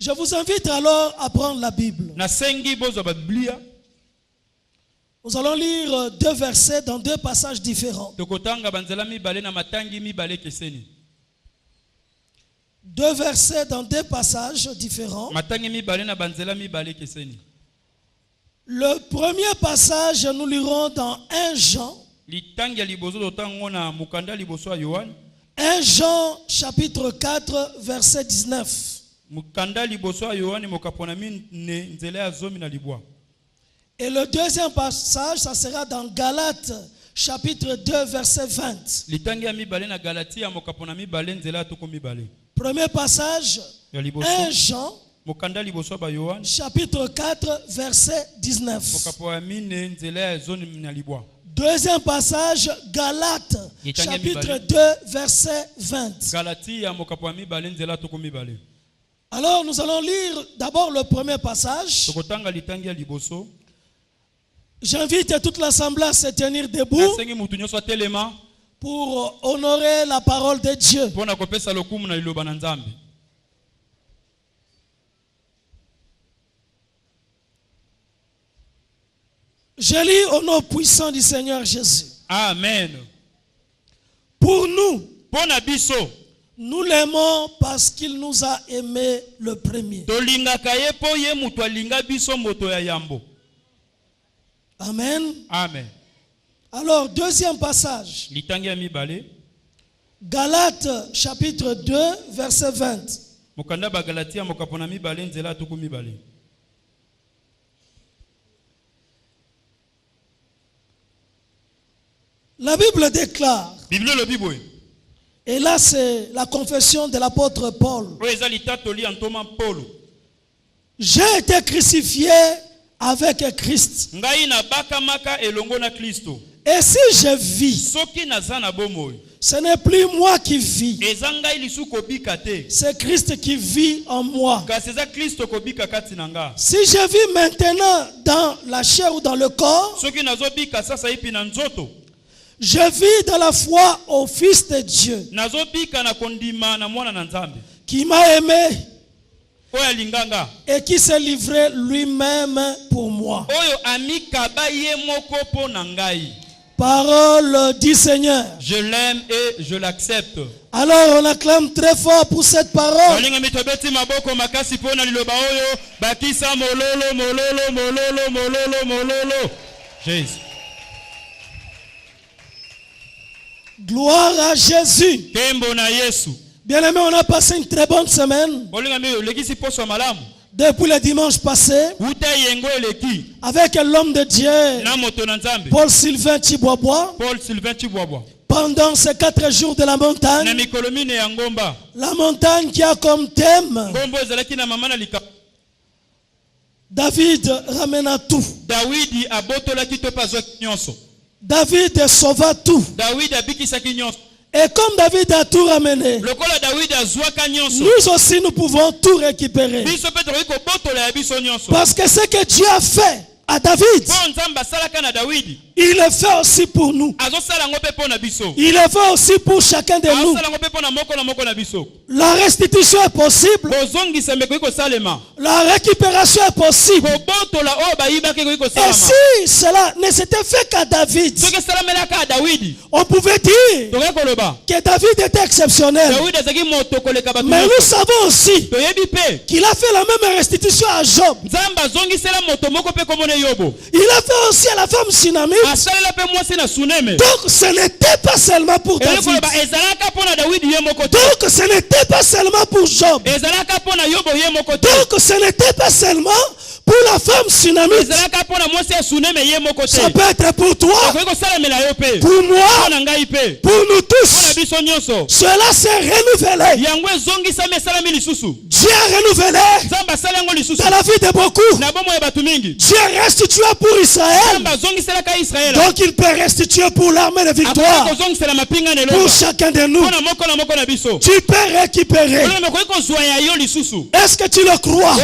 Je vous invite alors à prendre la Bible. Nous allons lire 2 versets dans 2 passages différents. 2 versets dans 2 passages différents. Le premier passage, nous lirons dans 1 Jean. 1 Jean chapitre 4 verset 19. Et le deuxième passage, ça sera dans Galates chapitre 2 verset 20. Premier passage, 1 Jean chapitre 4 verset 19. Deuxième passage, Galates chapitre 2 verset 20. Alors nous allons lire d'abord le premier passage. J'invite toute l'assemblée à se tenir debout pour honorer la parole de Dieu. Je lis au nom puissant du Seigneur Jésus. Amen. Pour nous, nous l'aimons parce qu'il nous a aimés le premier. Amen. Amen. Alors, deuxième passage. Galates chapitre 2, verset 20. La Bible déclare, et là c'est la confession de l'apôtre Paul. J'ai été crucifié avec Christ. Et si je vis, ce n'est plus moi qui vis, c'est Christ qui vit en moi. Si je vis maintenant dans la chair ou dans le corps, je vis dans la foi au Fils de Dieu qui m'a aimé et qui s'est livré lui-même pour moi. Parole du Seigneur. Je l'aime et je l'accepte. Alors on acclame très fort pour cette parole. Jésus. Gloire à Jésus. Bien-aimés, on a passé une très bonne semaine. Depuis le dimanche passé, avec l'homme de Dieu, Paul Sylvain Chibobois, pendant ces 4 jours de la montagne, la montagne qui a comme thème David ramena tout. David sauva tout. Et comme David a tout ramené, nous aussi nous pouvons tout récupérer. Parce que ce que Dieu a fait à David, il le fait aussi pour nous. Il le fait aussi pour chacun de nous. La restitution est possible. La récupération est possible. Et si cela ne s'était fait qu'à David, on pouvait dire que David était exceptionnel. Mais nous savons aussi qu'il a fait la même restitution à Job. Il a fait aussi à la femme Tsunami. Donc ce n'était pas seulement pour David. Donc ce n'était pas seulement pour Job. Donc ce n'était pas seulement pour la femme tsunamite. Ça peut être pour toi, pour moi, pour nous tous. Cela s'est renouvelé. Dieu a renouvelé dans la vie de beaucoup. Dieu a restitué pour Israël. Donc il peut restituer pour l'armée de victoire. Pour chacun de nous. Tu peux récupérer. Est-ce que tu le crois?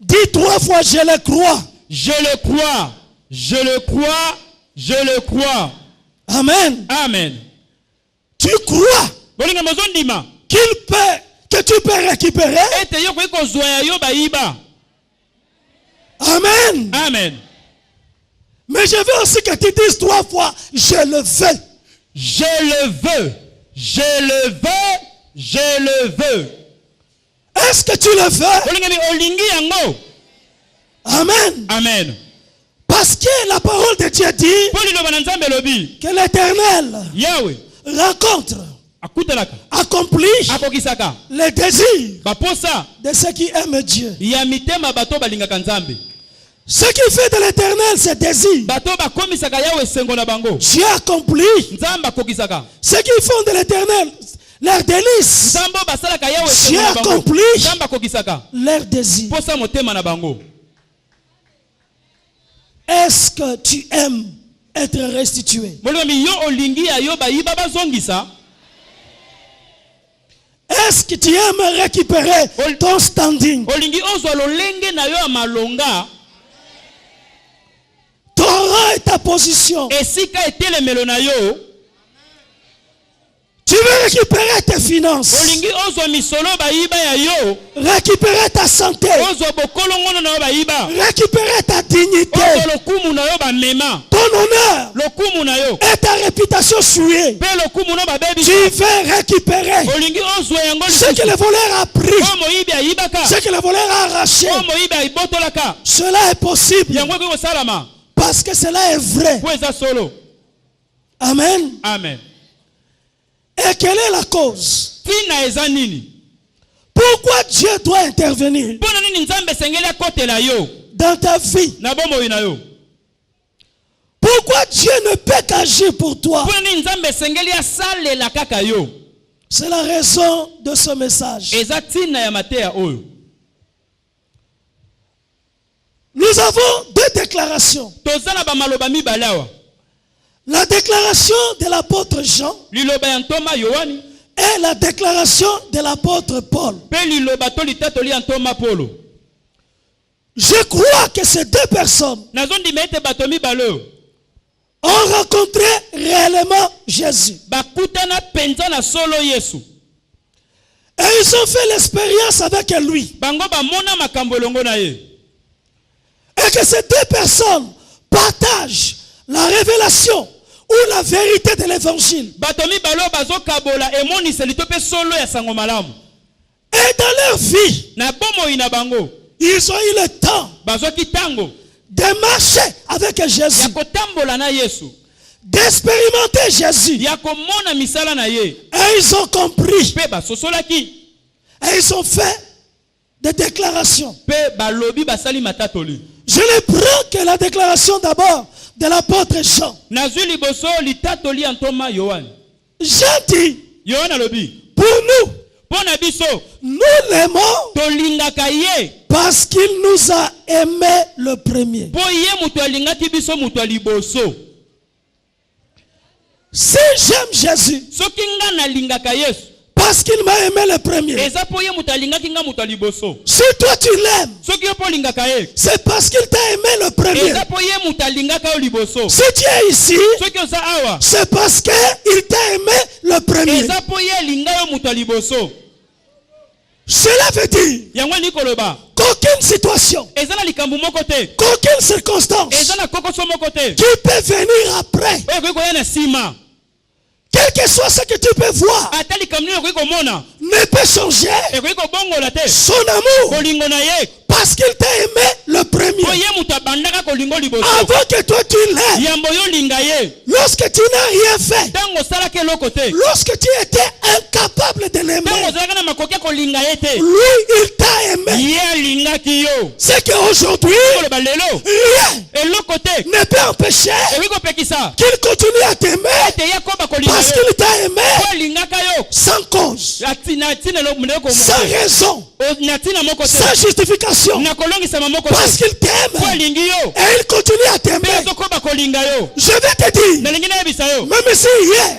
Dis 3 fois je le crois. Je le crois. Je le crois. Je le crois. Amen. Amen. Tu crois qu'il que tu peux récupérer. Amen. Amen. Mais je veux aussi que tu dises 3 fois, je le veux. Je le veux. Je le veux. Je le veux. Est-ce que tu le veux? Amen. Amen. Parce que la parole de Dieu dit que l'Éternel rencontre, accomplit les désirs de ceux qui aiment Dieu. Ce qui fait de l'Éternel ses désirs, Dieu accomplit. Ceux qui font de l'Éternel leurs délices, Dieu accomplit leurs désirs. Est-ce que tu aimes être restitué? Est-ce que tu aimes récupérer ton standing? Ton rang et ta position. Tu veux récupérer tes finances, récupérer ta santé, récupérer ta dignité, ton honneur et ta réputation souillée. Tu veux récupérer ce que le voleur a pris, ce que le voleur a arraché. Cela est possible parce que cela est vrai. Amen. Amen. Et quelle est la cause? Pourquoi Dieu doit intervenir dans ta vie? Pourquoi Dieu ne peut qu'agir pour toi? C'est la raison de ce message. Nous avons 2 déclarations. La déclaration de l'apôtre Jean et la déclaration de l'apôtre Paul. Je crois que ces 2 personnes ont rencontré réellement Jésus. Et ils ont fait l'expérience avec lui. Et que ces 2 personnes partagent la révélation ou la vérité de l'évangile. Et dans leur vie, ils ont eu le temps de marcher avec Jésus, d'expérimenter Jésus. Et ils ont compris. Et ils ont fait des déclarations. Je ne prends que la déclaration d'abord de l'apôtre Jean. Jean dit, pour nous l'aimons parce qu'il nous a aimé le premier. Si j'aime Jésus, parce qu'il m'a aimé le premier. Si toi tu l'aimes, c'est parce qu'il t'a aimé le premier. Si tu es ici, c'est parce qu'il t'a aimé le premier. Cela veut dire qu'aucune situation, qu'aucune circonstance qui peut venir après, quel que soit ce que tu peux voir, ne peut changer son amour parce qu'il t'a aimé le premier. Avant que toi tu l'aimes, lorsque tu n'as rien fait, lorsque tu étais incapable de l'aimer, lui il t'a aimé. C'est qu'aujourd'hui, rien ne peut empêcher qu'il continue à t'aimer parce qu'il t'a aimé sans cause, sans raison, sans justification. Parce qu'il t'aime et il continue à t'aimer. Je vais te dire, même si hier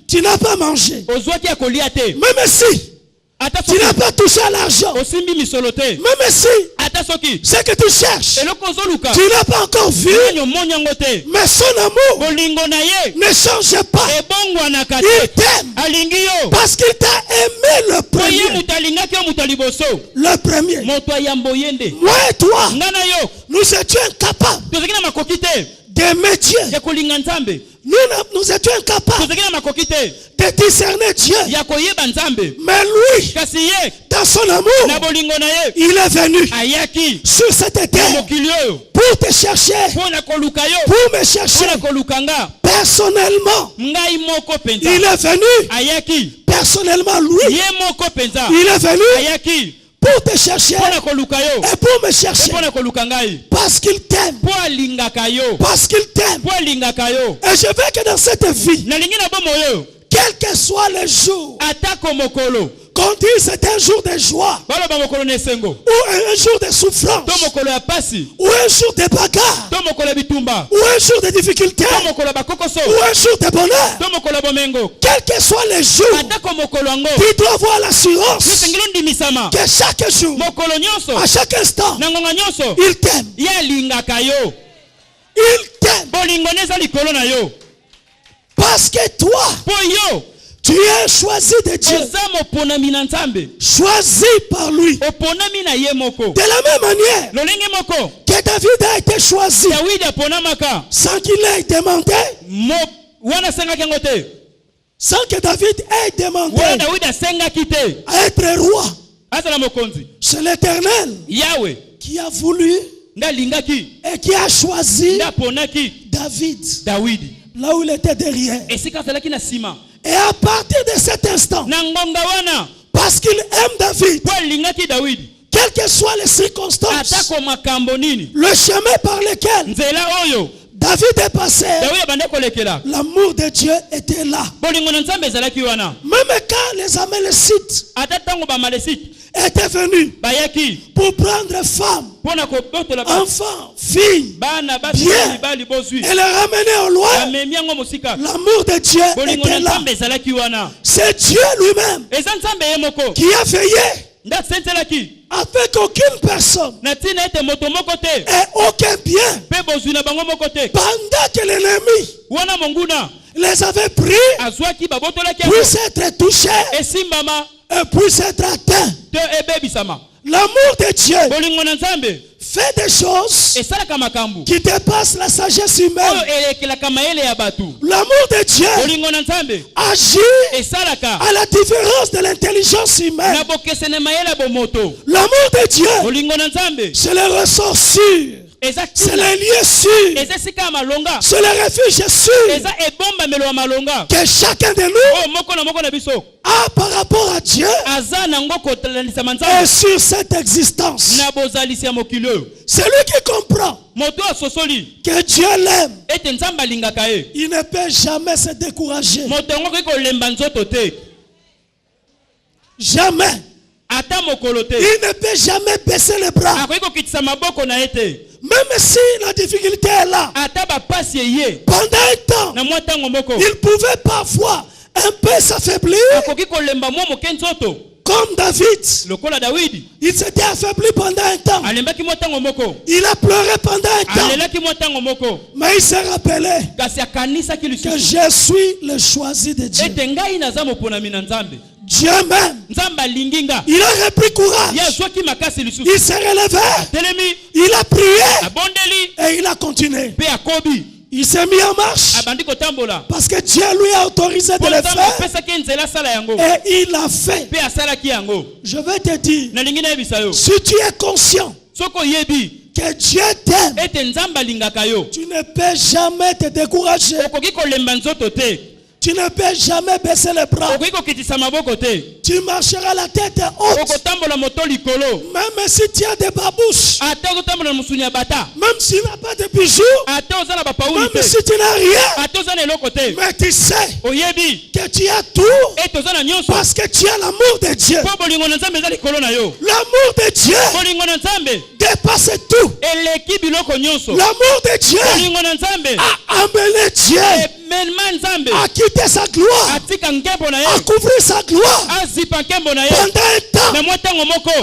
tu n'as pas mangé, même si tu n'as pas touché à l'argent, même si ce que tu cherches, tu n'as pas encore vu, mais son amour ne change pas. Il t'aime parce qu'il t'a aimé le premier. Le premier. Moi et toi, nous étions incapables d'aimer Dieu. Nous étions incapables de discerner Dieu. Mais lui, dans son amour, il est venu sur cette terre pour te chercher, pour me chercher. Personnellement, il est venu. Personnellement, lui, il est venu pour te chercher et pour me chercher. Parce qu'il t'aime. Parce qu'il t'aime. Et je veux que dans cette vie, quel que soit le jour, qu'on dit c'est un jour de joie, ou un jour de souffrance, ou un jour de bagarre, ou un jour de difficulté, ou un jour de bonheur, quel que soit le jour, tu dois avoir l'assurance que chaque jour, à chaque instant, il t'aime. Il t'aime. Parce que toi, tu es choisi de Dieu. Choisi par lui. De la même manière que David a été choisi sans qu'il ait demandé. Sans que David ait demandé à être roi. C'est l'Éternel qui a voulu et qui a choisi David. Là où il était derrière. Et à partir de cet instant, parce qu'il aime David, quelles que soient les circonstances, le chemin par lequel David est passé, l'amour de Dieu était là. Même quand les Amalécites étaient venus pour prendre femme, enfants, filles, bien, et les ramener au loin, l'amour de Dieu était là. C'est Dieu lui-même qui a veillé avec aucune personne et aucun bien pendant que l'ennemi les avait pris, puisse être touché et puisse être atteint. L'amour de Dieu fait des choses qui dépassent la sagesse humaine. L'amour de Dieu agit à la différence de l'intelligence humaine. L'amour de Dieu, c'est le ressort sûr. C'est le lieu sûr. C'est le refuge sûr que chacun de nous a par rapport à Dieu et sur cette existence. C'est lui qui comprend que Dieu l'aime. Il ne peut jamais se décourager. Jamais. Il ne peut jamais baisser les bras. Même si la difficulté est là, pendant un temps, il pouvait parfois un peu s'affaiblir. Comme David, il s'était affaibli pendant un temps. Il a pleuré pendant un temps. Mais il s'est rappelé que je suis le choisi de Dieu. Dieu même, il a repris courage. Il s'est relevé. Il a prié. Et il a continué. Il s'est mis en marche. Parce que Dieu lui a autorisé de le faire. Et il l'a fait. Je vais te dire, si tu es conscient que Dieu t'aime, tu ne peux jamais te décourager. Tu ne peux jamais baisser les bras. Tu marcheras la tête haute. Même si tu as des babouches. Même si tu n'as pas de bijoux. Même si tu n'as rien. Mais tu sais que tu as tout, parce que tu as l'amour de Dieu. L'amour de Dieu dépasse tout. L'amour de Dieu a amené Dieu à quitter sa gloire, à couvrir sa gloire pendant un temps,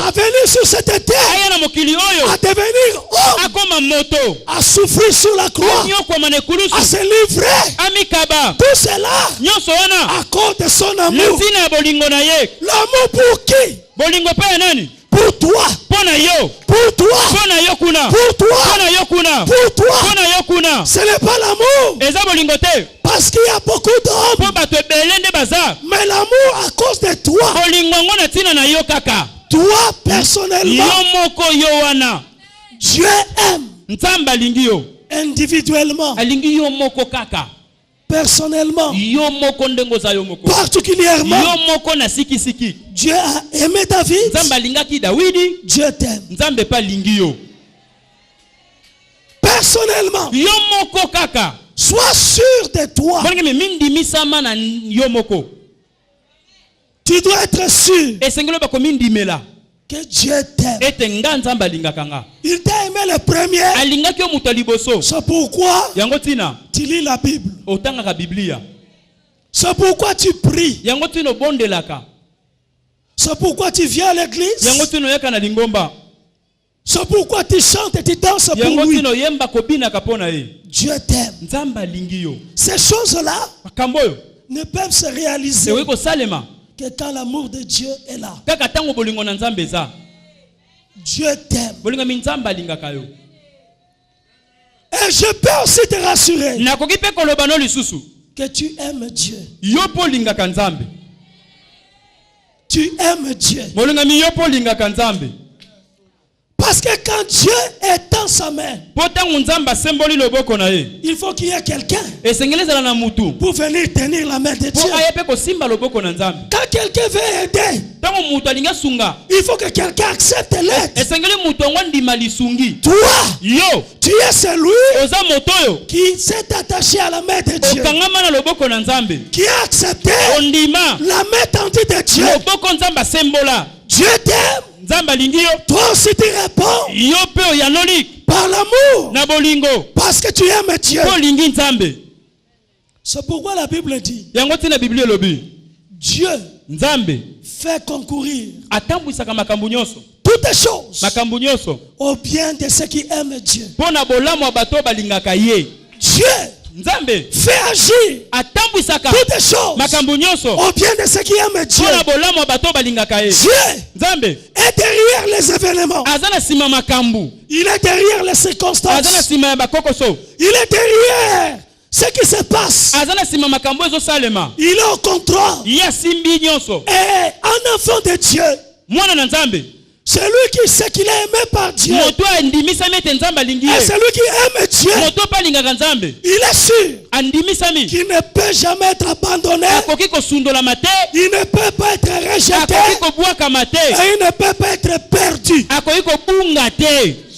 à venir sur cette terre, à devenir homme, à souffrir sur la croix, à se livrer. Tout cela à cause de son amour. L'amour pour qui? Pour toi. Pour toi. Pour toi. Ce n'est pas l'amour parce qu'il y a beaucoup d'hommes, mais l'amour à cause de toi. Toi personnellement, Dieu aime individuellement, personnellement, particulièrement. Dieu a aimé David. Dieu t'aime. Personnellement, sois sûr de toi. Tu dois être sûr que Dieu t'aime. Il t'a aimé le premier. C'est pourquoi tu lis la Bible. C'est pourquoi tu pries. C'est pourquoi tu viens à l'église. C'est pourquoi tu chantes et tu danses pour lui. Dieu t'aime. Ces choses-là ne peuvent se réaliser que quand l'amour de Dieu est là. Dieu t'aime. Et je peux aussi te rassurer que tu aimes Dieu. Tu aimes Dieu. Parce que quand Dieu est dans sa main, il faut qu'il y ait quelqu'un pour venir tenir la main de Dieu. Quand quelqu'un veut aider, il faut que quelqu'un accepte l'aide. Toi, tu es celui qui s'est attaché à la main de Dieu, qui a accepté la main tendue de Dieu. Dieu t'aime. Toi aussi tu réponds par l'amour, parce que tu aimes Dieu. C'est pourquoi la Bible dit Dieu fait concourir toutes choses au bien de ceux qui aiment Dieu. Dieu fait agir toutes choses au bien de ceux qui aiment Dieu. Dieu est derrière les événements. Il est derrière les circonstances. Il est derrière ce qui se passe. Il est au contrôle. Et un enfant de Dieu, celui qui sait qu'il est aimé par Dieu, et celui qui aime Dieu, il est sûr qu'il ne peut jamais être abandonné. Il ne peut pas être rejeté. Et il ne peut pas être perdu.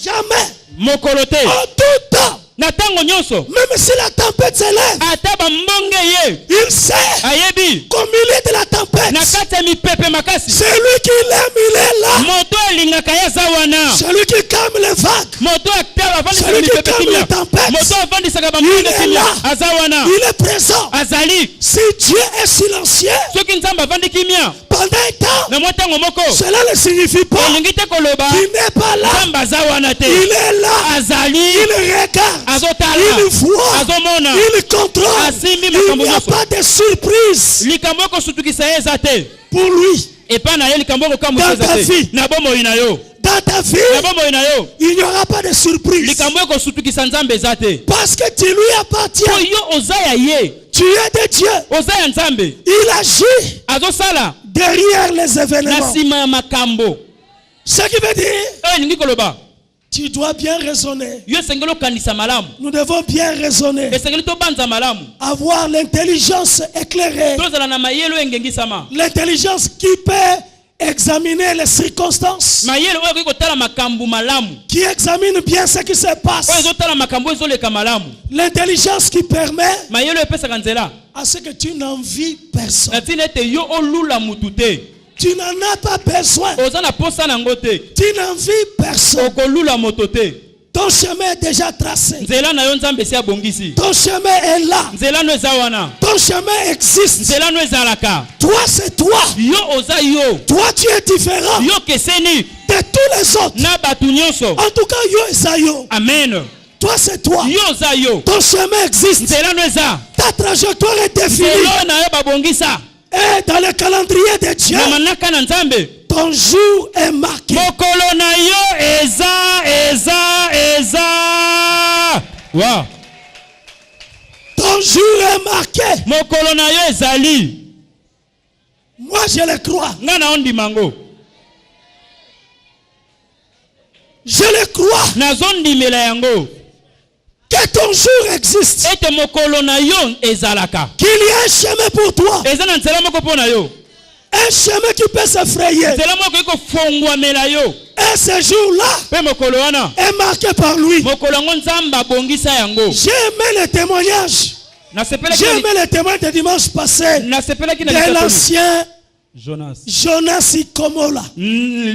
Jamais. En tout temps. Même si la tempête s'élève, il sait qu'au milieu de la tempête, celui qui l'aime, il est là. Celui qui calme les vagues, celui qui calme les tempêtes, il est là. Il est présent. Si Dieu est silencieux pendant un temps, cela ne signifie pas qu'il n'est pas là. Il est là. Il regarde. Il voit, il contrôle. Il n'y a pas de surprise pour lui. Dans ta vie, il n'y aura pas de surprise parce que tu lui appartiens. Tu es de Dieu. Il agit derrière les événements. Ce qui veut dire tu dois bien raisonner. Nous devons bien raisonner. Avoir l'intelligence éclairée. L'intelligence qui peut examiner les circonstances, qui examine bien ce qui se passe, l'intelligence qui permet à ce que tu n'envies personne. Tu n'en as pas besoin. Tu n'envies personne. Ton chemin est déjà tracé. Ton chemin est là. Ton chemin existe. Toi, c'est toi. Toi, tu es différent de tous les autres. En tout cas, yo est yo. Amen. Toi, c'est toi. Ton chemin existe. Ta trajectoire est définie. Et dans le calendrier de Dieu, ton jour est marqué. Wow. Ton jour est marqué. Moi, je le crois. Je le crois. Que ton jour existe. Qu'il y ait un chemin pour toi. Un chemin qui peut s'effrayer. Et ce jour-là est marqué par lui. J'ai aimé le témoignage. J'ai aimé le témoignage de dimanche passé de l'ancien Jonas Ikomola. Il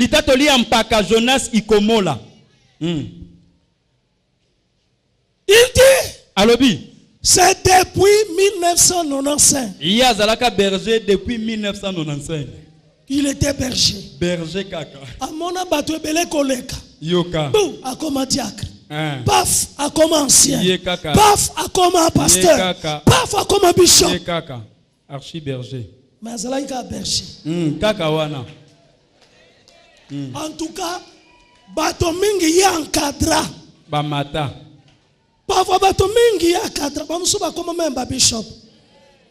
dit, c'est depuis 1995. Depuis 1995. Il était berger. Berger kaka. Amona batu ebele koleka. Yoka. Bou, akoma diacre. Paf, akoma ancien. Paf, akoma pasteur. Paf, akoma bishop. Kaka. Archi berger. Mais azalaika berger. Kaka wana. En tout cas, bato mingi ya encadra. Bamata. Parfois bato mingi ya encadra. Bamusu bakoma même ba bishop.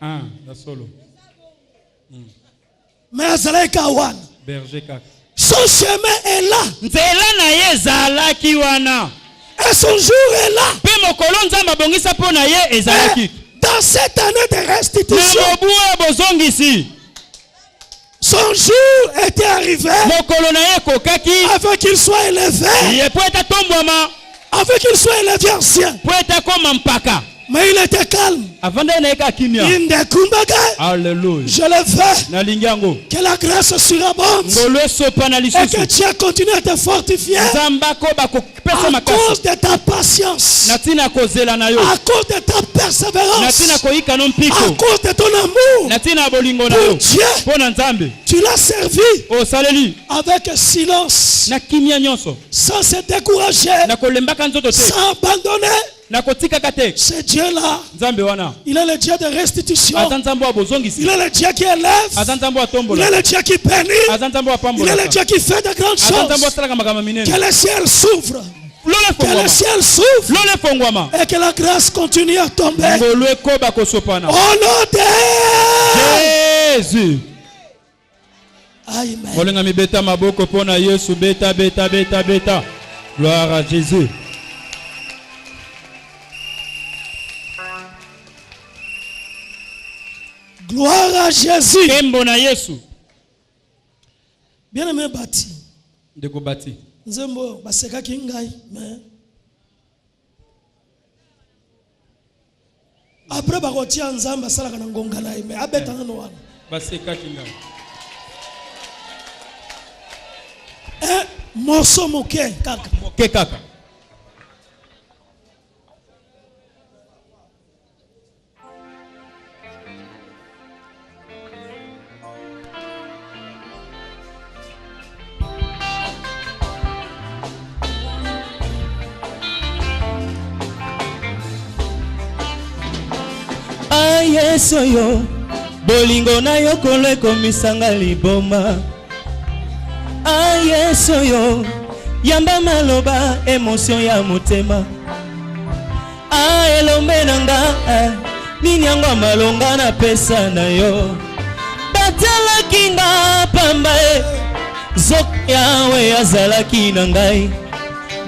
La solo. Mais azalaika wana. Berger kaka. Son chemin est là. Et son jour est là. Et dans cette année de restitution, son jour était arrivé afin qu'il soit élevé, afin qu'il soit élevé ancien. Mais il était calme. Alléluia. Je le veux. Que la grâce surabonde. Et que Dieu continue à te fortifier. À cause de ta patience. À cause de ta persévérance. À cause de ton amour. Pour Dieu. Tu l'as servi. Avec silence. Sans se décourager. Sans abandonner. Ce Dieu-là, il est le Dieu de restitution. Il est le Dieu qui élève. Il est le Dieu qui bénit. Il est le Dieu qui fait de grandes choses. Que le ciel s'ouvre. Que le ciel s'ouvre. Et que la grâce continue à tomber. Au nom de Jésus. Amen. Gloire à Jésus. Gloire à Jésus. Bien aimé Bati. Ndeko Bati. Nzembo baseka kingai mais après bakotia nzamba sala kana ngongala mais abetanga no wana. Baseka kingai. Morceau moke kaka. Moke kaka. Yesu yo bolingo na yo koleko misanga liboma. Yesu yo yamba maloba emotion ya motema. Elombe nanga nini yango malonga na pesa na yo. Batala kinga pamba zok yawe azalaki na ngai.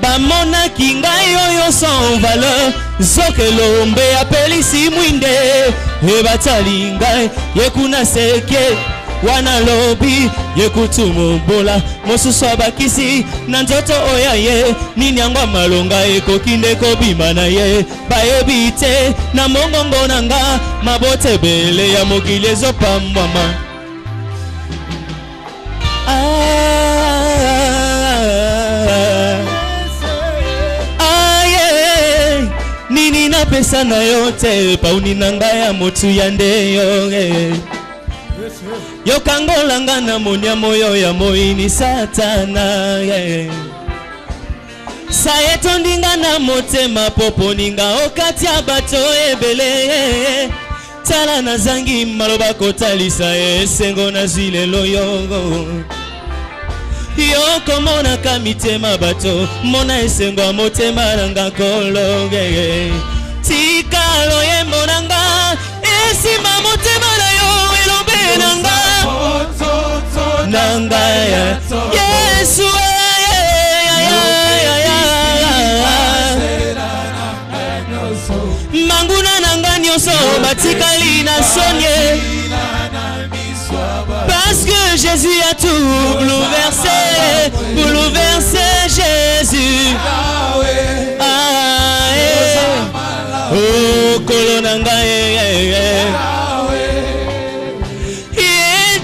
Bamona kingai oyo sans valeur. Zokelombe apelisi mwinde ebatali ngai yekuna seke wana lobi yekutumbola mosusu abakisi na nzoto oya ye nini yango malonga ekokinde kobima na ye bayebi te na mongongo nanga mabotebele ya mokili ezopambwama nini napesa na yo te pauni nanga ya motu ya ndeyo yokangolanga na monia moyo ya moini satana sayetondinga na motema poponinga okati ya bato ebele tala na zangi maloba kotalisa esengo na zilelo yogo yoko mona kamitema bato mona esengo motema nanga kologe tikalo ye monanga esima motema na yo elombe nanga nanga ya Yesu manguna nanga nyoso batikali na sonye parce que Jésus a tout bouleversé Jésus oh kolonanga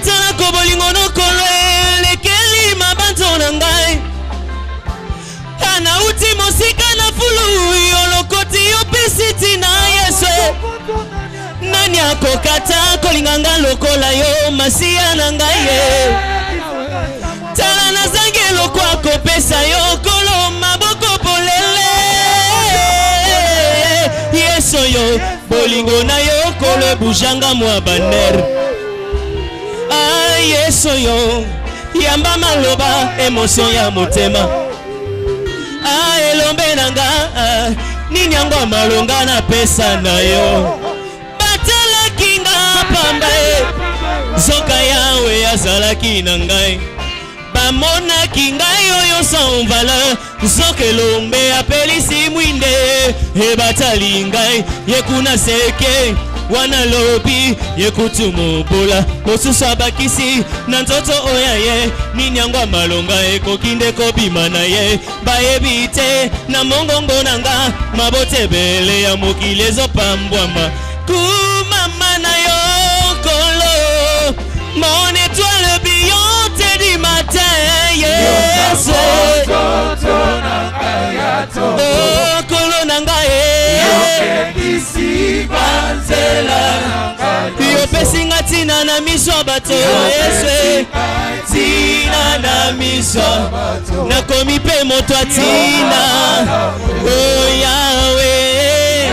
tana kobolingo no kolo lekeli mabanzo nangai ana uti mosika na fulu yolokoti yopesiti na Yesu nani akokata kolinganga lokola yo masia na ngai tala na zange lokwa kopesa yo kolo maboko polele Yesu yo bolingo na yo kolo bujanga mwa baner Yesu yo yamba maloba emotion ya motema elombe nanga nini yango malonga na pesa na yo batala kinga pamba zoka yawe azalaki na ngai bamona kinga yoyo sans valeur zoke lombe apelisi mwinde ebatali ngai yekuna seke wana lobi yekutumbola mosusu abakisi na nzoto oya ye nini yango malonga ekokinde kobima na ye bayebi te na mongongo nanga mabotebele ya mokili ezopambwama kumama na yo kolo mon étoile brillante du matin Yesu oh kolo nanga yopesinga tina na miso bato Yesu tina na miso nakomi pe moto atina oh Yahweh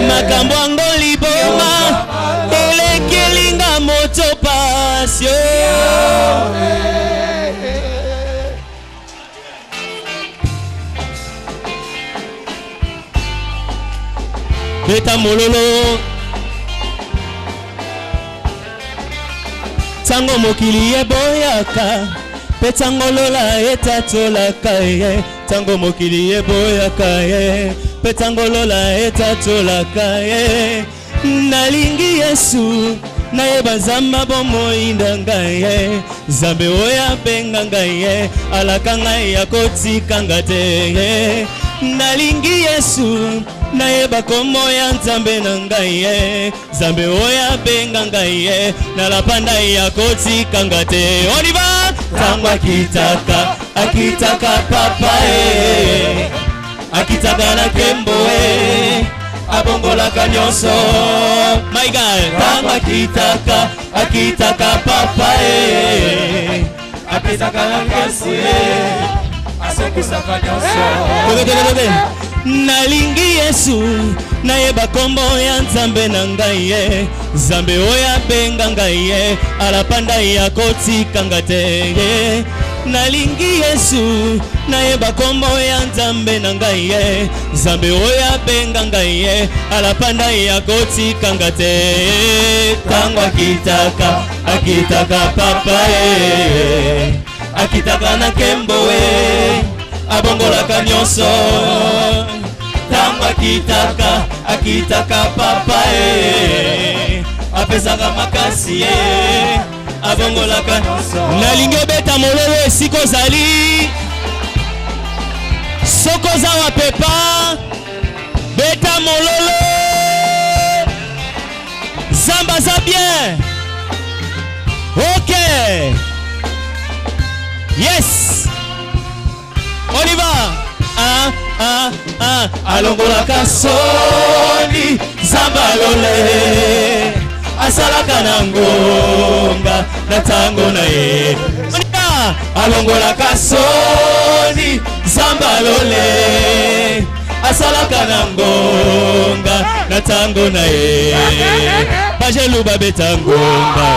makambo yango liboma elekelinga moto pasio beta mololo tango mokili eboyaka petango lola etatolaka ye tango mokili eboyaka ye petango lola etatolaka ye nalingi Yesu nayeba nzamba bomoinda ngai ye nzambe oyo abenga ngai ye alaka ngai akotikanga te ye nalingi Yesu nayeba kombo ya nzambe na ngai ye nzambe oyo abenga ngai ye nalapanda akotikanga te oniva tango akitaka papa akitaka na kembo abongolaka nyonso my God tango akitaka papa akitaka na kasi asekisaka nyonso nalingi Yesu nayeba kombo ya nzambe na ngai ye nzambe oyo abenga ngai ye alapanda akotikanga te nalingi Yesu nayeba kombo ya nzambe na ngai ye nzambe oyo abenga ngai ye alapanda akotikanga te tango akitaka papa akitaka na kembo abongolaka nyonso tango akitaka papa apesaka makasi abongolaka nalingi obeta mololo esika ozali soko oza wa pepa beta mololo zamba za bien. Ok, yes, on y va. Alongolaka soni zambalole asalaka na ngonga na tango na ye. On y va. Alongolaka soni zambalole asalaka na ngonga na tango na ye. Bajelu babeta ngonga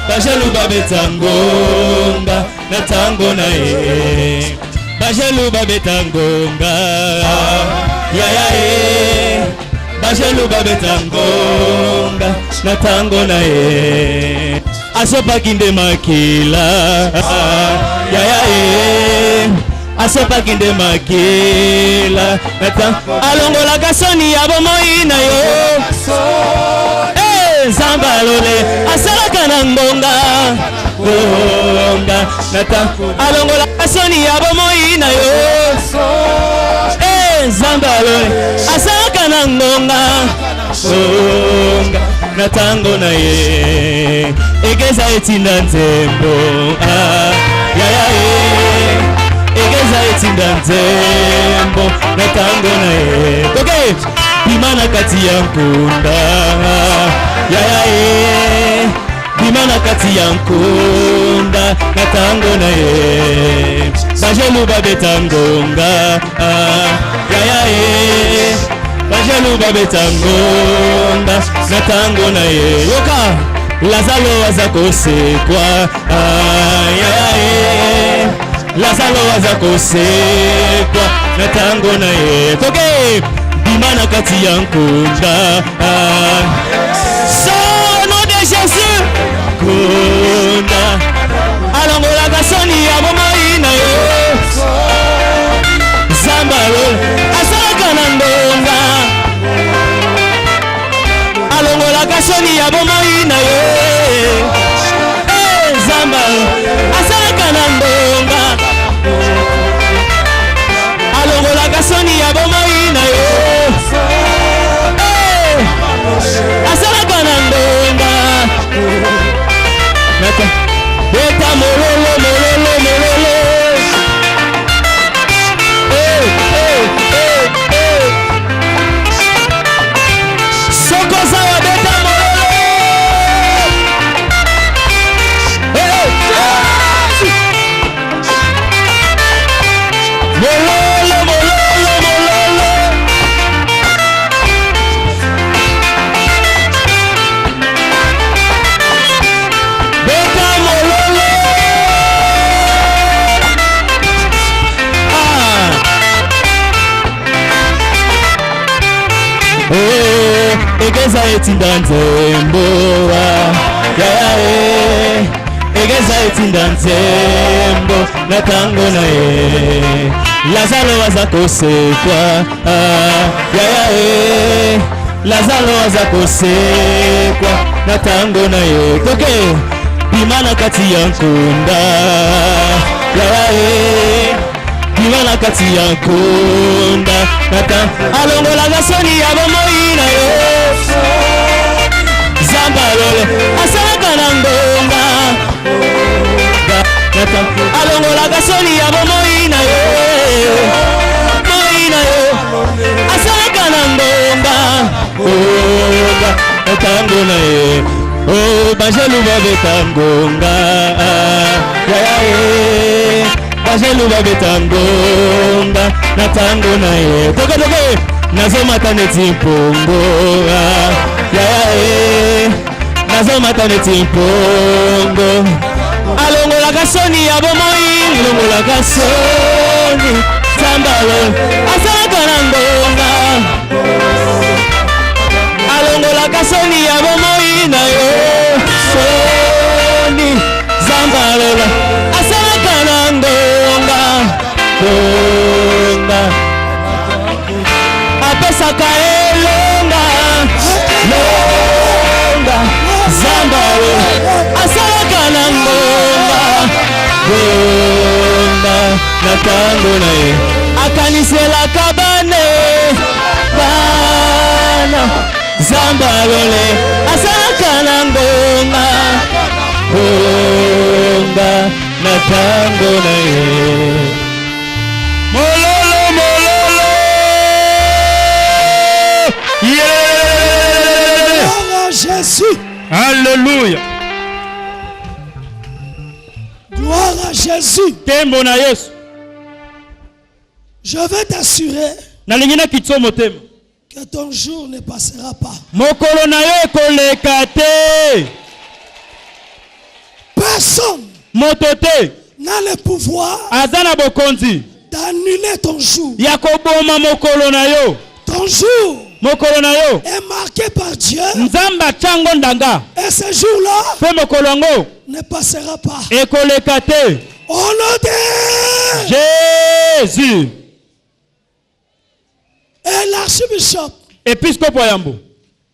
Bajelu babeta ngonga na tango na ye. Bajelu babeta ngonga Bajelu babeta ngonga na tango na ye. Asopaki nde makila Asopaki nde makila alongolaka soni ya bomoi na yo. Zambalole asalaka na ngonga alongolaka soni ya bomoi na yo. Zambalole asalaka na ngonga na tango na ye. Egeza etinda nzembo Egeza etinda nzembo na tango na ye. Okay, bimana kati ya nkunda bimana kati ya nkunda na tango na ye. Bajelu babeta ngonga Bajelu babeta ngonga na tango na ye. Yoka Lazalo waza kosekwa Lazalo waza kosekwa na tango na ye. Toke bimana kati ya nkunda Sono de Jésus kunda alongolaka soni ya bomoi na yo. Zambalole asalaka na ngonga alongolaka soni ya bomoi na yo. Zambalole asalaka na ngonga alongolaka soni ya bomoi na yo. Asalaka na ngonga beta mololo mololo mololo. Soko sawa beta mololo. Mololo mololo mololo. Beta mololo. Egeza etinda nzembo Egeza etinda nzembo na tango na ye. Lazalo waza kosekwa Lazalo waza kosekwa na tango na ye. Toke bimana kati ya nkunda bimana kati ya nkunda na tango alongolaka soni ya bomoi na yo. Zambalole asalaka na ngonga alongolaka soni ya bomoi na yo. Moi na yo asalaka na ngonga na tango na ye. Bajelu babeta ngonga Bajelu babeta ngonga na tango na ye. Toke toke nazomata neti mpongo nazomata neti mpongo alongolaka soni ya bomoi alongolaka soni. Zambalole asalaka na ngonga alongolaka soni ya bomoi na yo. Soni Zambalole asalaka na ngonga apesaka elonga longa na tango na ye akaniselaka bane bana zamba lole asalaka na ngonga ngonga na tango na ye mololo mololo yeah. Gloire à Jésus. Alléluia. Gloire à Jésus. Tembo na Yesu. Je vais t'assurer que ton jour ne passera pas. Personne n'a le pouvoir d'annuler ton jour. Ton jour est marqué par Dieu. Et ce jour-là ne passera pas. Au nom de Jésus. Et l'archbishop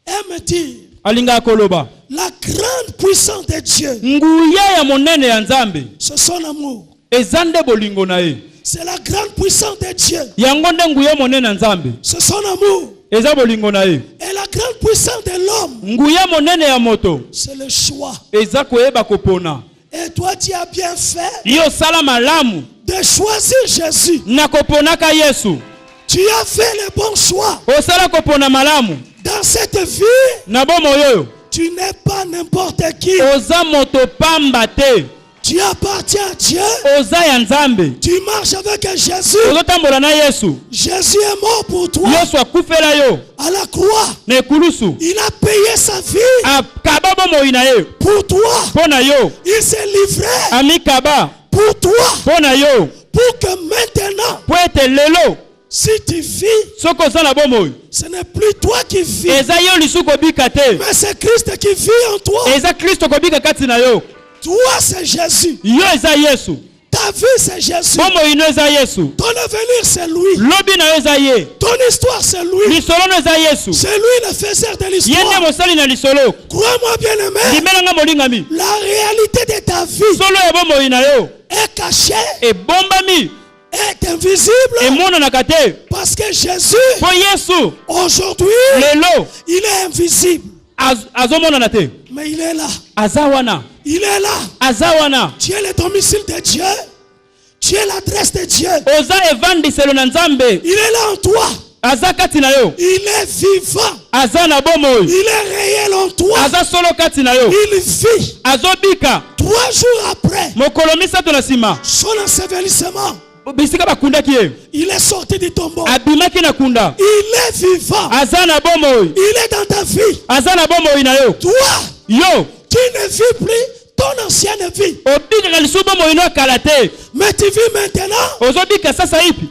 aime dire la grande puissance de Dieu, c'est son amour. C'est la grande puissance de Dieu, c'est son amour. Et la grande puissance de l'homme, c'est le choix. Et toi tu as bien fait de choisir Jésus. Tu as fait le bon choix. Dans cette vie, tu n'es pas n'importe qui. Tu appartiens à Dieu. Tu marches avec Jésus. Jésus est mort pour toi. À la croix, il a payé sa vie pour toi. Il s'est livré pour toi. Pour que maintenant, si tu vis, ce n'est plus toi qui vis, mais c'est Christ qui vit en toi. Toi c'est Jésus. Ta vie c'est Jésus. Ton avenir c'est lui. Ton histoire c'est lui. C'est lui le faiseur de l'histoire. Crois-moi bien aimé, la réalité de ta vie est cachée, est invisible, parce que Jésus aujourd'hui il est invisible, mais il est là. Il est là. Tu es le domicile de Dieu. Tu es l'adresse de Dieu. Il est là en toi. Il est vivant. Il est réel en toi. Il vit. 3 jours après son ensevelissement, il est sorti du tombeau. Il est vivant. Il est dans ta vie. Toi, tu ne vis plus ton ancienne vie, mais tu vis maintenant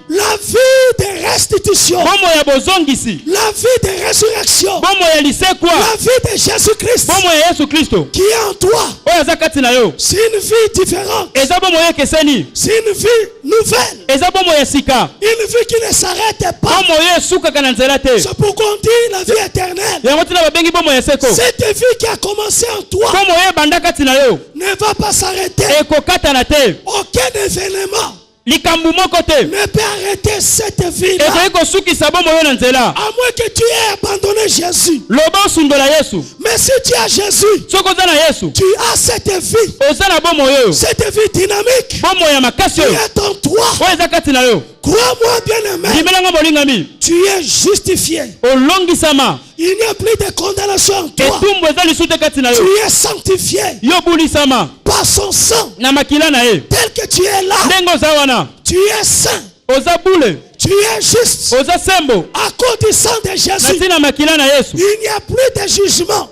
la vie de restitution, la vie de résurrection, la vie de Jésus-Christ qui est en toi. C'est une vie différente, c'est une vie nouvelle, une vie qui ne s'arrête pas. C'est pourquoi on dit la vie éternelle. Cette vie qui a commencé en toi ne va pas s'arrêter. Aucun événement ne peut arrêter cette vie-là, à moins que tu aies abandonné Jésus. Mais si tu as Jésus, tu as cette vie, cette vie dynamique qui est en toi. Crois-moi bien aimé, tu es justifié. Il n'y a plus de condamnation en toi. Tu es sanctifié par son sang. Tel que tu es là, tu es saint. Tu es juste à cause du sang de Jésus. Il n'y a plus de jugement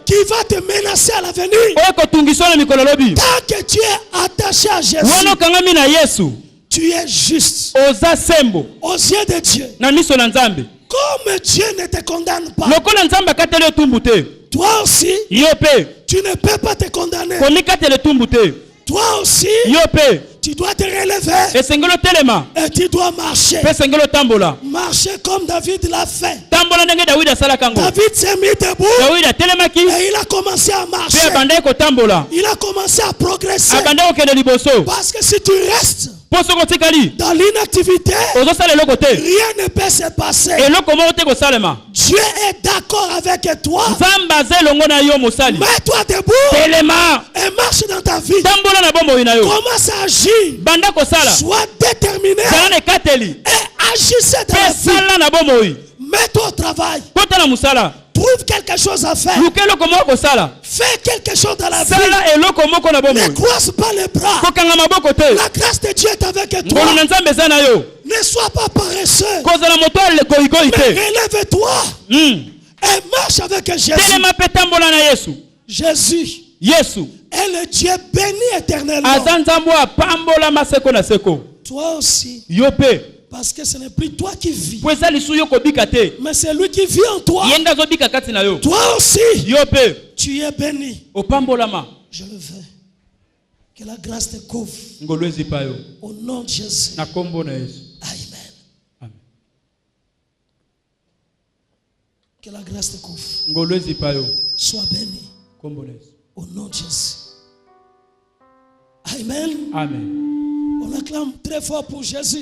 qui va te menacer à l'avenir. Tant que tu es attaché à Jésus, tu es juste aux yeux de Dieu. Comme Dieu ne te condamne pas, toi aussi tu ne peux pas te condamner. Toi aussi Tu dois te relever. Et tu dois marcher. Marcher comme David l'a fait. David s'est mis debout. Et il a commencé à marcher. Il a commencé à progresser. Parce que si tu restes dans l'inactivité, rien ne peut se passer. Dieu est d'accord avec toi. Mets-toi debout et marche dans ta vie. Commence à agir. Sois déterminé et agissez dans la vie. Mets-toi au travail. Trouve quelque chose à faire. Fais quelque chose dans la vie. Ne croise pas les bras. La grâce de Dieu est avec toi. Ne sois pas paresseux. Mais relève-toi. Et marche avec Jésus. Jésus est le Dieu béni éternellement. Toi aussi. Parce que ce n'est plus toi qui vis, mais c'est lui qui vit en toi. Toi aussi, tu es béni. Je le veux. Que la grâce te couvre. Au nom de Jésus. Amen. Que la grâce te couvre. Sois béni. Au nom de Jésus. Amen. Amen. On acclame très fort pour Jésus.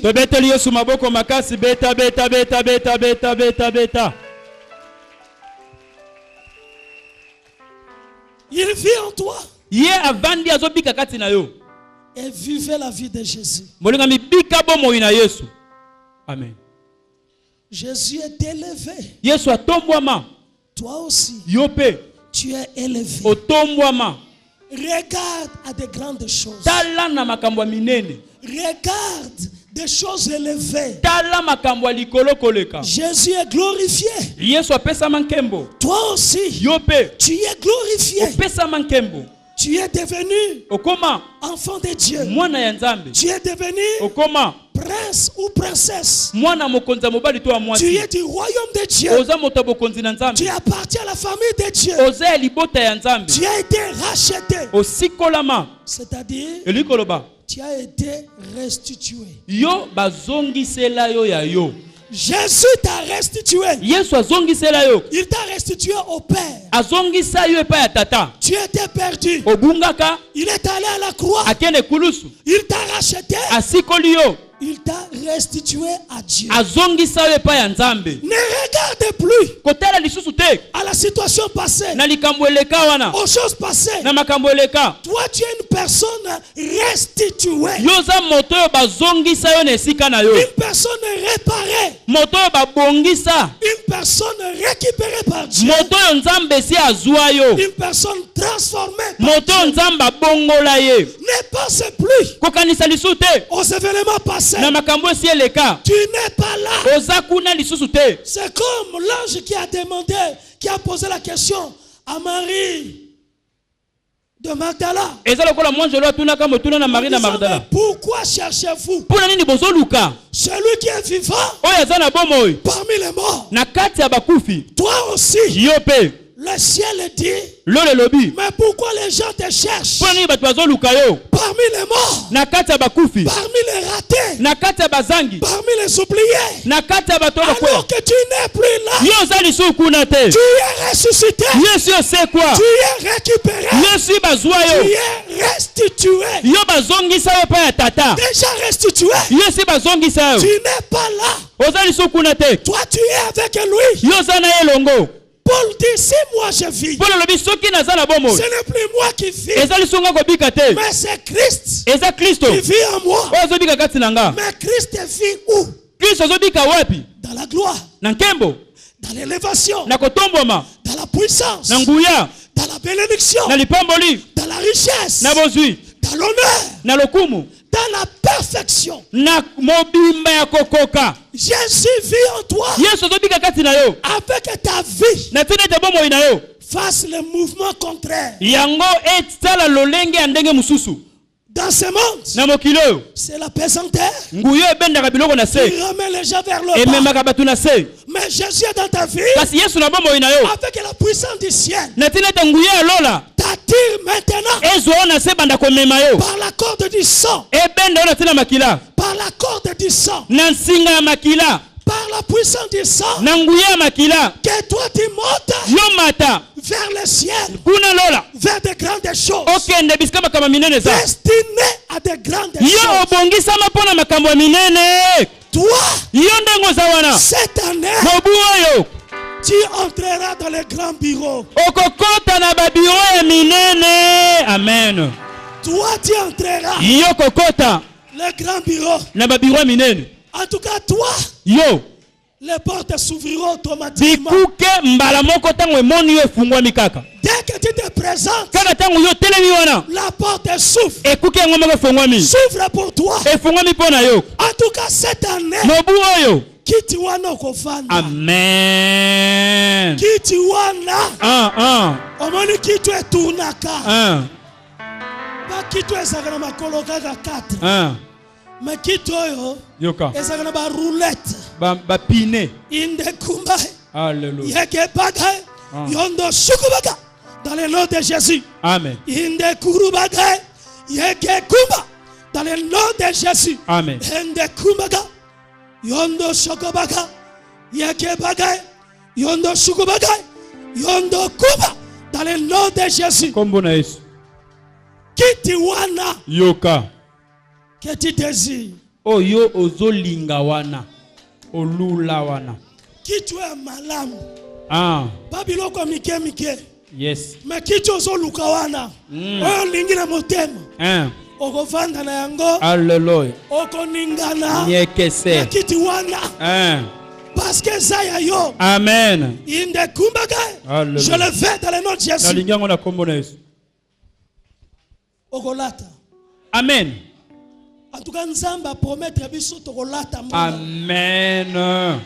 Il vit en toi. Et vivez la vie de Jésus. Amen. Jésus est élevé. Toi aussi. Tu es élevé. Regarde à de grandes choses. Regarde des choses élevées. Jésus est glorifié. Toi aussi, tu es glorifié. Tu es devenu enfant de Dieu. Tu es devenu prince ou princesse. Tu es du royaume de Dieu. Tu appartiens à la famille de Dieu. Tu as été racheté. C'est-à-dire, tu as été restitué. Jésus t'a restitué. Il t'a restitué au Père. Tu étais perdu. Il est allé à la croix. Il t'a racheté. Il t'a restitué à Dieu. Ne regarde plus à la situation passée, aux choses passées. Toi, tu es une personne restituée. Une personne réparée. Une personne récupérée par Dieu. Une personne transformée par Dieu. Ne pense plus aux événements passés. Tu n'es pas là. C'est comme l'ange qui a demandé, qui a posé la question à Marie de Magdala. Pourquoi cherchez-vous celui qui est vivant parmi les morts? Toi aussi. Le ciel dit, mais pourquoi les gens te cherchent parmi les morts, parmi les ratés, parmi les oubliés, alors que tu n'es plus là? Tu es ressuscité. Tu es récupéré. Tu es restitué. Déjà restitué. Tu n'es pas là. Toi tu es avec lui. Paul dit, si moi je vis, ce n'est plus moi qui vis, mais c'est Christ qui vit en moi. Mais Christ vit où? Dans la gloire, dans l'élévation, dans la puissance, dans la bénédiction, dans la richesse, dans l'honneur, dans la perfection. Jésus vit en toi. Avec ta vie, fasse le mouvement contraire. Dans ce monde, c'est la pesanteur qui ramène les gens vers le bas. Mais Jésus est dans ta vie avec la puissance du ciel. Ta tire maintenant par la corde du sang, par la corde du sang, par la puissance du sang, que toi tu montes vers le ciel, vers de grandes choses, destinées à de grandes choses. Toi, cette année, tu entreras dans les grands bureaux. Amen. Toi, tu entreras les grands bureaux. En tout cas, toi, les portes s'ouvriront automatiquement. Dès que tu te présentes, la porte s'ouvre. S'ouvre pour toi. En tout cas, cette année, Amen. Omoni kitu etunaka. Ba kitu ezakana makolo kaka 4. Mais kitu oyo ezakana ba roulette. Ba pine. Inde kumba. Alléluia. Yeke baga. Yondo shukubaga. Dans le nom de Jésus. Amen. Inde kurubaga. Yeke kumba. Dans le nom de Jésus. Amen. Inde kumbaga. Yondo shokobaga. Yeke baga. Yondo shukubaga. Yondo kuba. Dans le nom de Jésus. Kiti wana. Yoka. Que tu désires. Oyo ozolinga wana. Olula wana. Kitu ya malamu. Babiloko mike mike. Yes. Mais kitu ozoluka wana. Oyo lingi na motema. Okovanda na yango. Alléluia. Okoningana. Nyekese. Kiti wana. Parce que ça y a yo. Amen. Inde kumbaga. Je le fais dans le nom de Jésus. Nalingango na kombo na Yesu. Okolata. Amen. En tout cas, Nzamba promettre biso tokolata. Amen.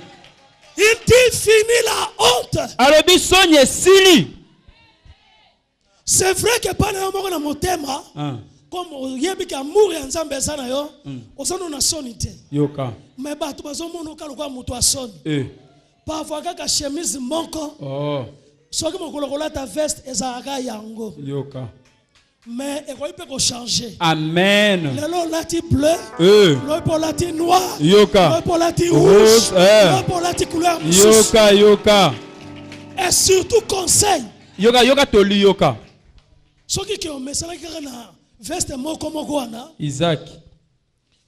Il dit fini la honte. Alobisonye sili. C'est vrai que pas na moko na motema. Comme yebi ka amour ya Nzambe sana yo. Osano na sonité. Yoka. Mais bato bazomono kaluka mutu asoni. Parfois kaka chemise moko. Soki mokolo kolata veste ezalaka yango. Yoka. Mais il peut changer. Amen. Le lati bleu, le lati noir, Yoka. le lati rouge, le lati couleur Yoka, yoka. Et surtout conseil. Yoka, yoka toli yoka. Ce qui est message na veste moko moko wana. Isaac.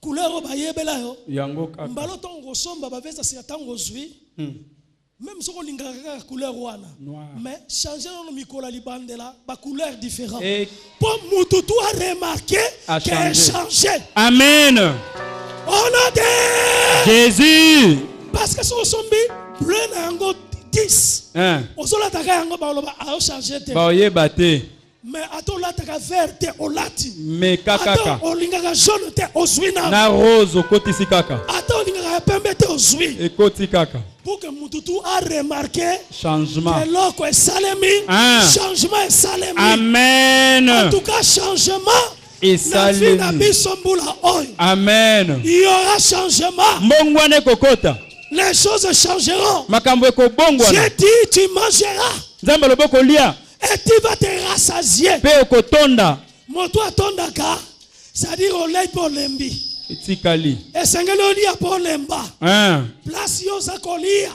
Couleur ba yebela yo. Yango kaka. Mbalo tongo somba ba veste si tango zui. Même si on a couleur wana, mais changer nos mikola libandela, ba couleur différente. Pour mututu a remarqué qu'il a changé. Amen. Au nom de Jésus. Parce que son sombi bleu na ngo 10. On se la taka ngo ba loba a changer te. Ba yebate. Mais ato la taka verte o lati. Mais kaka. O linga jaune te o zwina. Na rose o koti sikaka. Ato linga pembe te o zwi. E koti kaka. Pour que Mututu a remarqué changement. Que l'eau est salemi, changement est salemi. Amen. En tout cas, changement. Et salemi. Amen. Il y aura changement. Mongwane kokota. Les choses changeront. Makambo ko bongwana. J'ai dit tu mangeras. Nzamba loboko lia. Et tu vas te rassasier. Pe okotonda. Moto atondaka. C'est-à-dire au lait pour lembi. Etikali. Esengelo lia pour lemba. Place yo zakolia.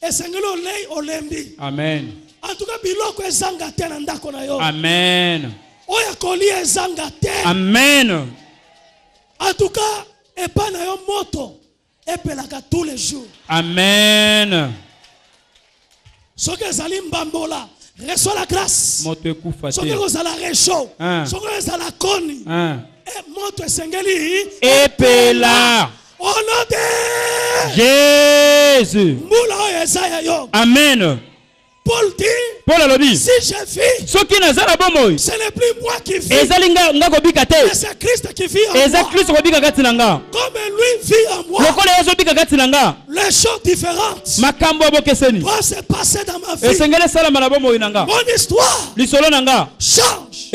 Esengelo lei olembi. Amen. En tout cas biloko ezanga te na ndako na yo. Amen. Oya kolia ezanga te. Amen. En tout cas epa na yo moto epelaka tous les jours. Amen. Soki ezali mbambola reçois la grâce. Moto ekufa te. Soki ozala réchaud. Soki ozala koni. Moto esengeli epela. Au nom de Jésus. Amen. Paul dit, si je vis, ce n'est plus moi qui vis, mais c'est Christ qui vit en moi. Comme lui vit en moi, les choses différentes doivent se passer dans ma vie. Mon histoire change.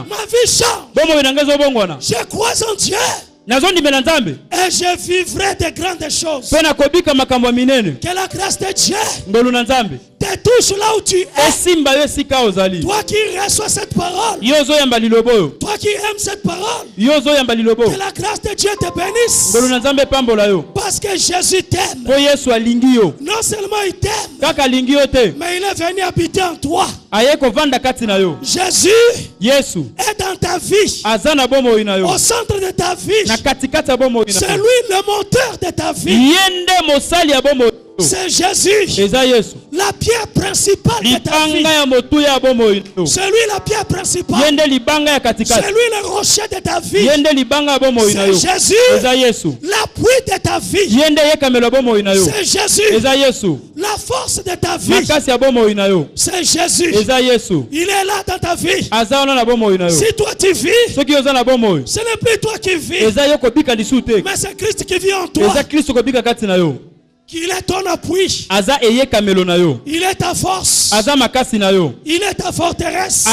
Ma vie change. Je crois en Dieu. Et je vivrai de grandes choses. Que la grâce de Dieu te touche là où tu es. Toi qui reçois cette parole. Toi qui aimes cette parole. Que la grâce de Dieu te bénisse. Parce que Jésus t'aime. Non seulement il t'aime, mais il est venu habiter en toi. Jésus est dans ta vie. Au centre de ta vie. C'est lui le moteur de ta vie. C'est Jésus, la pierre principale de ta vie. C'est lui la pierre principale. C'est lui le rocher de ta vie. C'est Jésus, l'appui de ta vie. C'est Jésus, la force de ta vie. C'est Jésus, il est là dans ta vie. Si toi tu vis, ce n'est plus toi qui vis, mais c'est Christ qui vit en toi. Il est ton appui. Il est ta force. Il est ta forteresse.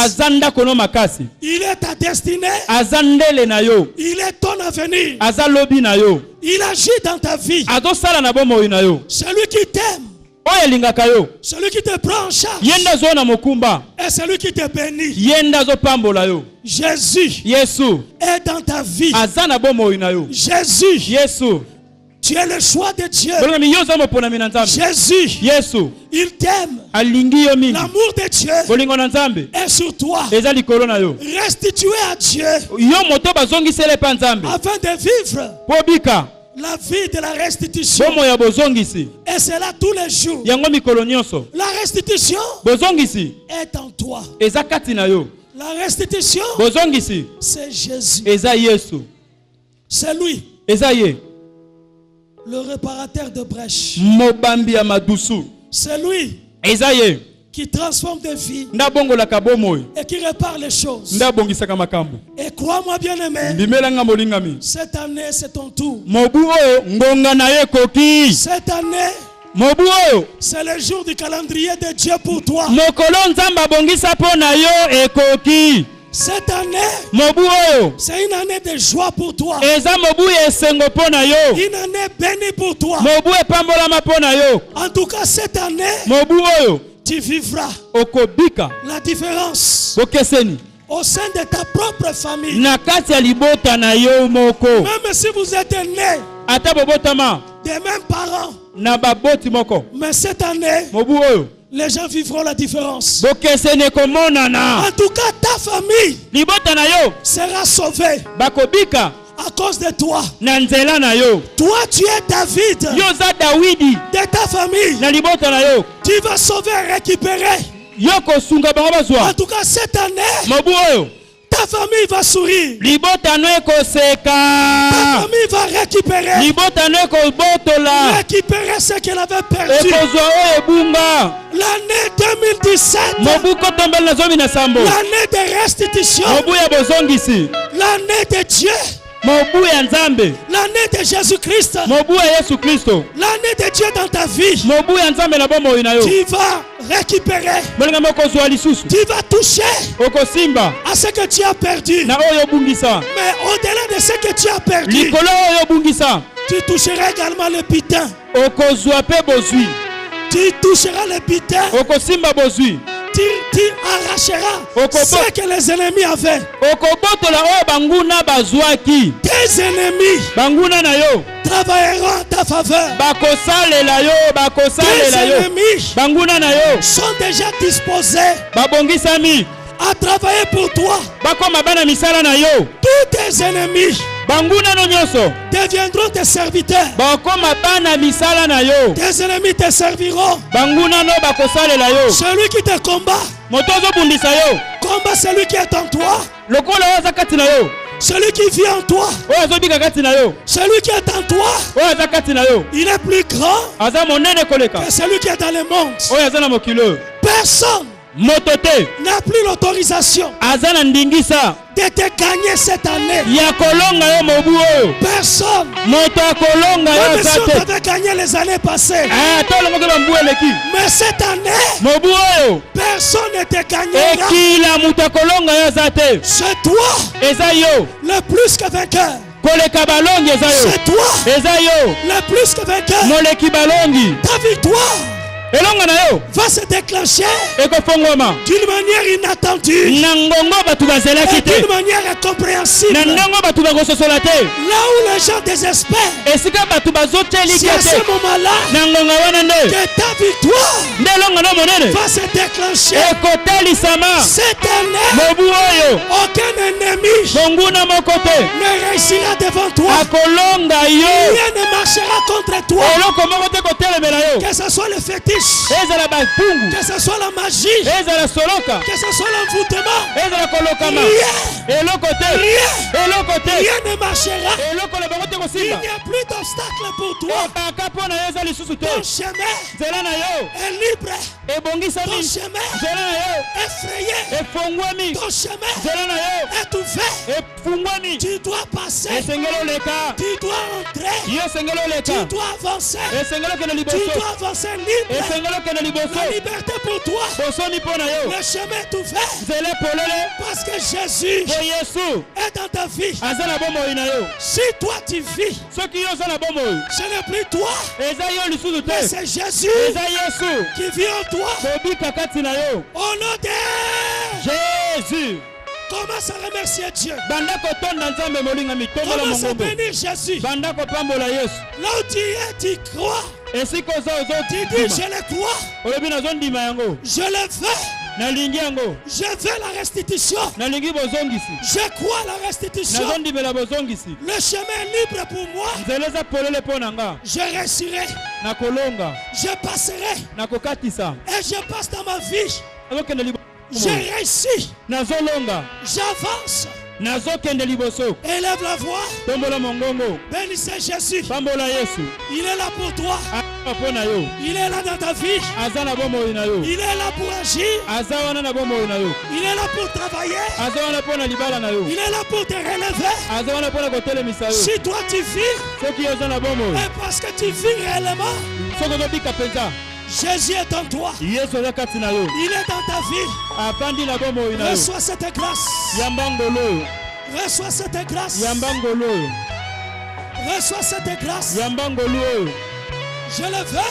Il est ta destinée. Il est ton avenir. Il agit dans ta vie. Celui qui t'aime. Celui qui te prend en charge. Et celui qui te bénit. Jésus est dans ta vie. Jésus. Tu es le choix de Dieu. Jésus, il t'aime. L'amour de Dieu est sur toi. Restitué à Dieu afin de vivre la vie de la restitution. Et c'est là tous les jours. La restitution est en toi. La restitution, c'est Jésus. C'est lui. Le réparateur de brèches. C'est lui qui transforme des vies et qui répare les choses. Et crois-moi bien aimé, cette année c'est ton tour. Cette année, c'est le jour du calendrier de Dieu pour toi. Cette année, c'est une année de joie pour toi. Une année bénie pour toi. En tout cas, cette année, tu vivras la différence au sein de ta propre famille. Même si vous êtes nés des mêmes parents, mais cette année, les gens vivront la différence. En tout cas, ta famille sera sauvée à cause de toi. Toi, tu es David de ta famille. Tu vas sauver et récupérer. En tout cas, cette année, ta famille va sourire. Ta famille va récupérer. Récupérer ce qu'elle avait perdu. L'année 2017. L'année de restitution. L'année de Dieu. L'année de Jésus-Christ. L'année de Dieu dans ta vie. Tu vas récupérer. Tu vas toucher à ce que tu as perdu. Mais au-delà de ce que tu as perdu, tu toucheras également le butin. Tu toucheras le butin. Tu arracheras ce que les ennemis avaient. Tes ennemis travailleront en ta faveur. Tes ennemis sont déjà disposés à travailler pour toi. Tous tes ennemis deviendront tes serviteurs. Tes ennemis te serviront. Celui qui te combat, combat celui qui est en toi. Celui qui vit en toi, celui qui est en toi, il est plus grand que celui qui est dans le monde. Personne n'a plus l'autorisation de te gagner cette année. Personne. Même si on t'avait gagné les années passées, mais cette année, personne ne te gagnera. C'est toi le plus que vainqueur. C'est toi le plus que vainqueur. Ta victoire va se déclencher d'une manière inattendue et d'une manière incompréhensible. Là où les gens désespèrent, c'est à ce moment-là que ta victoire va se déclencher. Cette année, aucun ennemi ne réussira devant toi. Rien ne marchera contre toi. Que ce soit le fétiche, que ce soit la magie, que ce soit l'envoûtement, rien ne marchera. Il n'y a plus d'obstacle pour toi. Ton chemin est libre. Ton chemin est effrayé. Ton chemin est ouvert. Tu dois passer. Tu dois entrer. Tu dois avancer. Tu dois avancer libre. La liberté pour toi. Le chemin est ouvert. Parce que Jésus est dans ta vie. Si toi tu vis, ce n'est plus toi, mais c'est Jésus qui vit en toi. Au nom de Jésus, commence à remercier Dieu. Commence à bénir Jésus. Là où tu es, tu crois. Tu dis, je le crois. Je le veux. Je veux la restitution. Je crois la restitution. Le chemin est libre pour moi. Je réussirai. Je passerai. Et je passe dans ma vie. J'ai réussi. J'avance. Élève la voix. Bénissez Jésus. Il est là pour toi. Il est là dans ta vie. Il est là pour agir. Il est là pour travailler. Il est là pour te relever. Si toi tu vis, et parce que tu vis réellement, Jésus est en toi. Il est dans ta vie. Reçois cette grâce. Reçois cette grâce. Reçois cette grâce. Je le veux.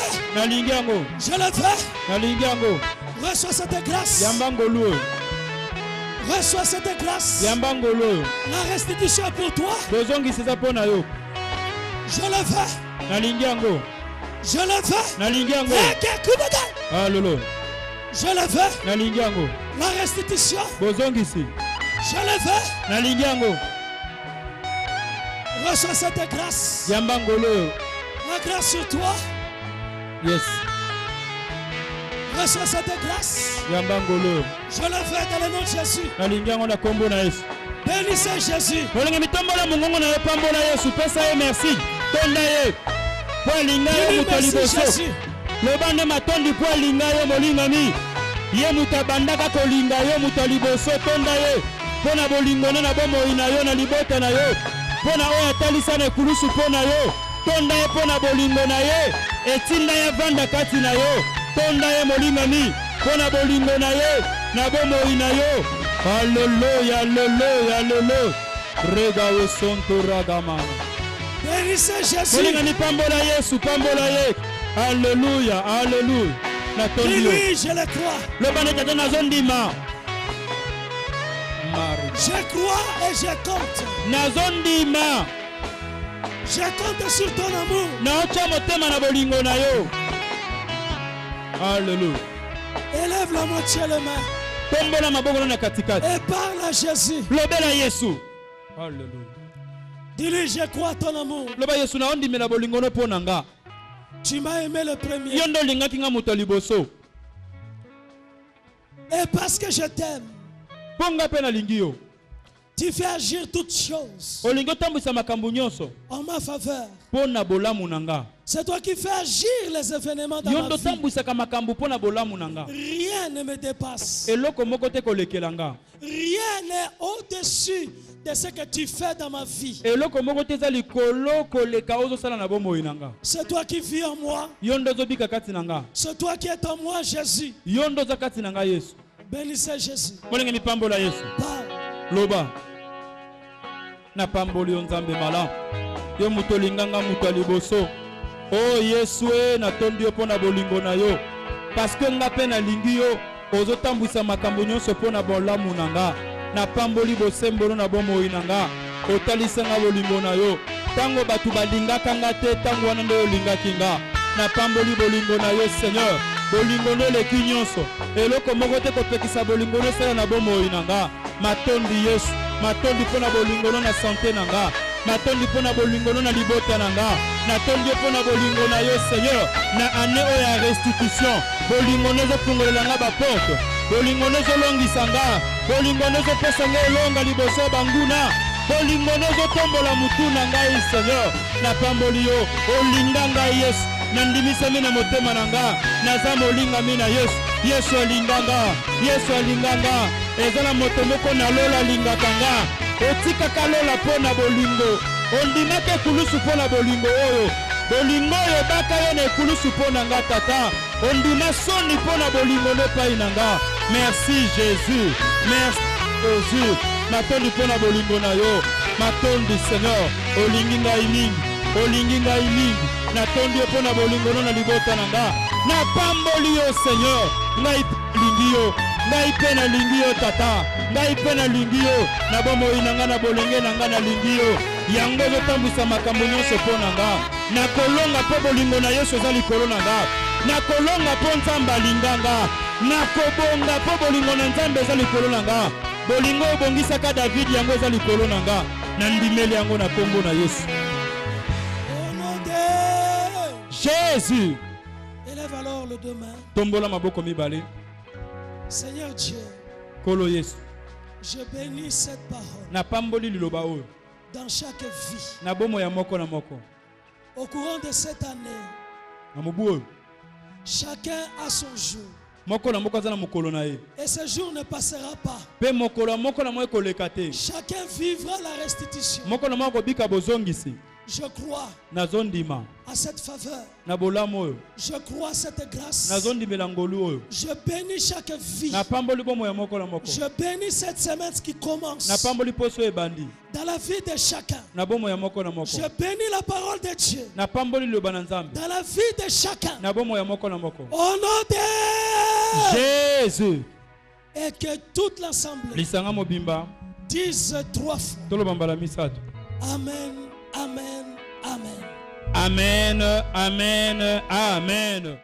Je le veux. Reçois cette grâce. Reçois cette grâce. La restitution pour toi. Je le veux. Je le veux. Je le veux. La restitution. Je le veux. Reçois cette grâce. La grâce sur toi. Yes. Reçois cette grâce. Je le veux dans le nom de Jésus. Bénissez Jésus. Merci Jésus. Lobande matondi po linga yo molinga mi ye mutabanda ka kolinga yo mutaliboso tonda ye pona bolingo na bomo ina yo na libota na yo pona o atalisa na kulusu pona yo tonda ye pona bolingo na ye etinda ya vanda kati na yo tonda ye molinga mi pona bolingo na ye na bomo ina yo. Hallelujah, hallelujah, hallelujah. Rega wo sonto ragama. Bénissez Jésus. Molinga ni pambola Yesu, pambola ye. Alléluia, alléluia. Dis-lui, je le crois. Le banete de Nazondima. Je crois et je compte. Nazondima. Je compte sur ton amour. Naocha motema na bolingo na yo. Alléluia. Élève la moitié les mains. Tombola maboko na katikati. Et parle à Jésus. Lobela Yesu. Alléluia. Dis-lui, je crois à ton amour. Loba Yesu na ondimi na bolingo no ponanga. Tu m'as aimé le premier. Yondo linga kinga mutaliboso. Et parce que je t'aime, ponga pena lingio. Tu fais agir toutes choses olingo tambisa makambo nyonso en ma faveur. Pona bolamu nanga. C'est toi qui fais agir les événements dans yondo ma vie. tambisa makambo pona bolamu nanga. Rien ne me dépasse. Eloko moko te kolekelanga. Rien n'est au-dessus de ce que tu fais dans ma vie. Eloko moko te za likolo koleka ozo sala na bomoi nanga. C'est toi qui vis en moi. Yondo zo bika kati nanga. C'est toi qui es en moi, Jésus. Yondo za kati nanga Yesu. Bénissez Jésus. Molenga mipambo la Yesu. Parle. Loba. na pamboli yo nzambe malamu yo moto linganga moto liboso oh Yesu natondi yo pona bolingo na yo parce que nga pe na lingi yo ozotambwisa makambo nyonso pona bolamu nanga na pamboli bosembolo na bomoi nanga otalisanga bolingo na yo tango batu balingaka nga te tango wana nde olingaki nga na pamboli bolingo na yo Seigneur bolingo nde leki nyonso eloko moko te kopekisa bolingo nde sala na bomoi nanga matondi Yesu matondi mpona bolingo na sante nanga matondi mpona bolingo na libota nanga natondi mpona bolingo na yo Seigneur na ane oyo ya restitution bolingo nezopungolela nga baporte bolingo nezolongisa nga bolingo nezopesa nga elonga liboso banguna bolingo nezotombola mutu na ngai Seigneur na pamboli yo olinga ngai Yesu nandimisami na motema na nga naza molingami na Yesu Yesu alinganga Yesu alinganga eza na moto moko na lola alingaka nga otikaka lola mpo na bolingo ondimaka ekulusu mpo na bolingo oyo bolingo oyo baka yo na ekulusu mpo na nga tata ondima soni mpo na bolingo nepai na nga merci Jésus merci Jésus matondi mpo na bolingo na yo matondi Seigneur olingi ngai mingi natondi yo mpo na bolingo na libota na nga na pamboli yo Seigneur ngai lingi yo ngai pe na lingi yo tata ngai pe na lingi yo na bomoi na nga na bolenge na nga na lingi yo yango ezotambwisa makambo nyonso mpo na nga nakolonga mpo bolingo na Yesu eza likolo na nga nakolonga mpo Nzambe alinganga nakobonga mpo bolingo na Nzambe eza likolo na nga bolingo obongisaka David yango eza likolo na nga na ndimeli yango na kombo na Yesu Jésus. Élève alors le deux mains. Tombola maboko mibale. Seigneur Dieu. Kolo Yesu. Je bénis cette parole. Na pamboli liloba oyo. Dans chaque vie. Na bomo ya moko na moko. Au courant de cette année. Na mobu oyo. Chacun a son jour. Moko na moko azana mokolo na ye. Et ce jour ne passera pas. Pe mokolo moko na moko kolekate. Chacun vivra la restitution. Moko na moko bika bozongisi. Je crois à cette faveur. Je crois à cette grâce. Je bénis chaque vie. Je bénis cette semaine qui commence. Dans la vie de chacun. Je bénis la parole de Dieu. Dans la vie de chacun. Au nom de Jésus. Et que toute l'assemblée dise 3 fois. Amen. Amen, amen. Amen, amen, amen.